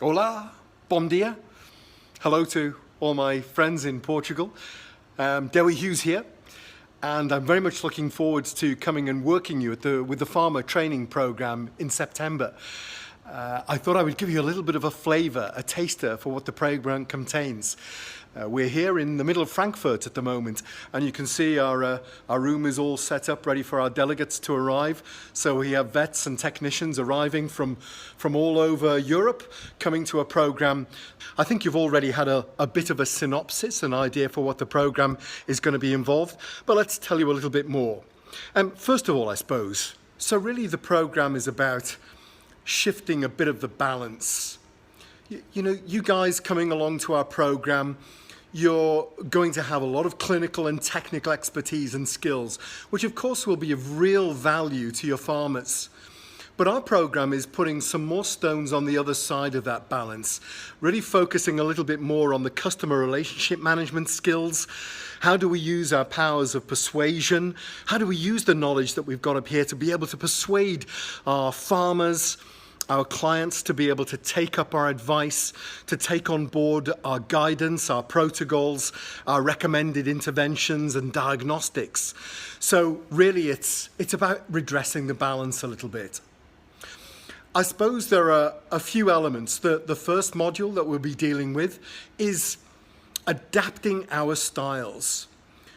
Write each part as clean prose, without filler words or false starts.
Hola, bom dia. Hello to all my friends in Portugal. Dewi Hughes here, and I'm very much looking forward to coming and working with the Pharma training program in September. I thought I would give you a little bit of a flavour, a taster for what the program contains. We're here in the middle of Frankfurt at the moment, and you can see our room is all set up ready for our delegates to arrive. So we have vets and technicians arriving from all over Europe, coming to a program. I think you've already had a bit of a synopsis, an idea for what the program is going to be involved, but let's tell you a little bit more. First of all, I suppose, so really the program is about shifting a bit of the balance. You know, you guys coming along to our program, you're going to have a lot of clinical and technical expertise and skills, which of course will be of real value to your farmers. But our program is putting some more stones on the other side of that balance, really focusing a little bit more on the customer relationship management skills. How do we use our powers of persuasion? How do we use the knowledge that we've got up here to be able to persuade our farmers, our clients, to be able to take up our advice, to take on board our guidance, our protocols, our recommended interventions and diagnostics. So really it's about redressing the balance a little bit. I suppose there are a few elements. The first module that we'll be dealing with is adapting our styles.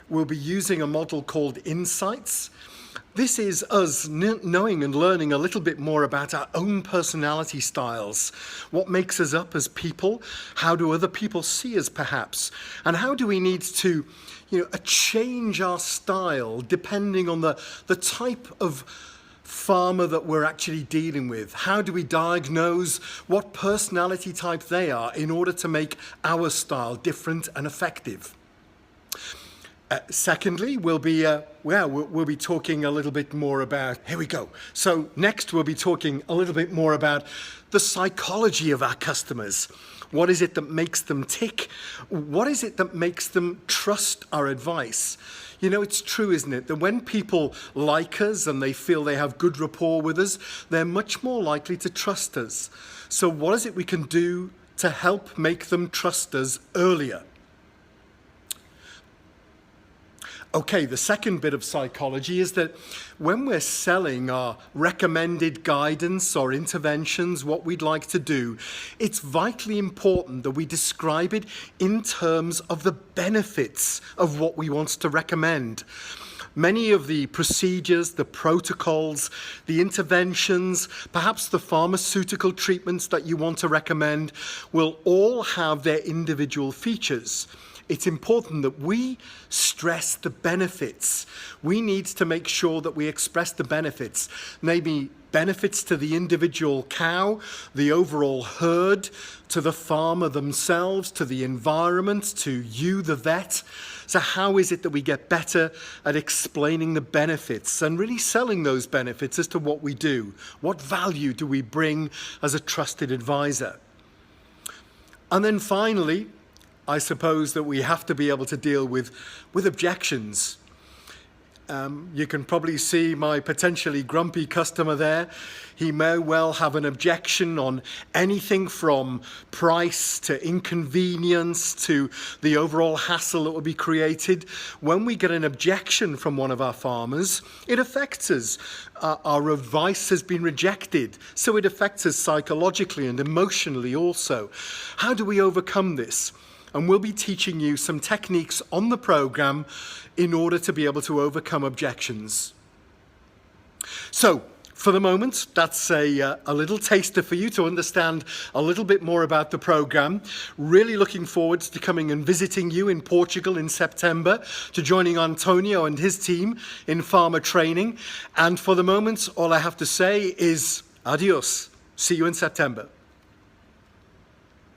We'll be using a model called Insights. This is us knowing and learning a little bit more about our own personality styles. What makes us up as people? How do other people see us perhaps? And how do we need to, change our style depending on the type of farmer that we're actually dealing with? How do we diagnose what personality type they are in order to make our style different and effective? Secondly, we'll be talking a little bit more about, here we go. So next we'll be talking a little bit more about the psychology of our customers. What is it that makes them tick? What is it that makes them trust our advice? You know, it's true, isn't it, that when people like us and they feel they have good rapport with us, they're much more likely to trust us. So what is it we can do to help make them trust us earlier? Okay, the second bit of psychology is that when we're selling our recommended guidance or interventions, what we'd like to do, it's vitally important that we describe it in terms of the benefits of what we want to recommend. Many of the procedures, the protocols, the interventions, perhaps the pharmaceutical treatments that you want to recommend will all have their individual features. It's important that we stress the benefits. We need to make sure that we express the benefits, maybe benefits to the individual cow, the overall herd, to the farmer themselves, to the environment, to you, the vet. So how is it that we get better at explaining the benefits and really selling those benefits as to what we do? What value do we bring as a trusted advisor? And then finally, I suppose that we have to be able to deal with objections. You can probably see my potentially grumpy customer there. He may well have an objection on anything from price to inconvenience to the overall hassle that will be created. When we get an objection from one of our farmers, it affects us. Our advice has been rejected, so it affects us psychologically and emotionally also. How do we overcome this? And we'll be teaching you some techniques on the program in order to be able to overcome objections. So, for the moment, that's a little taster for you to understand a little bit more about the program. Really looking forward to coming and visiting you in Portugal in September, to joining Antonio and his team in Pharma training. And for the moment, all I have to say is adios. See you in September.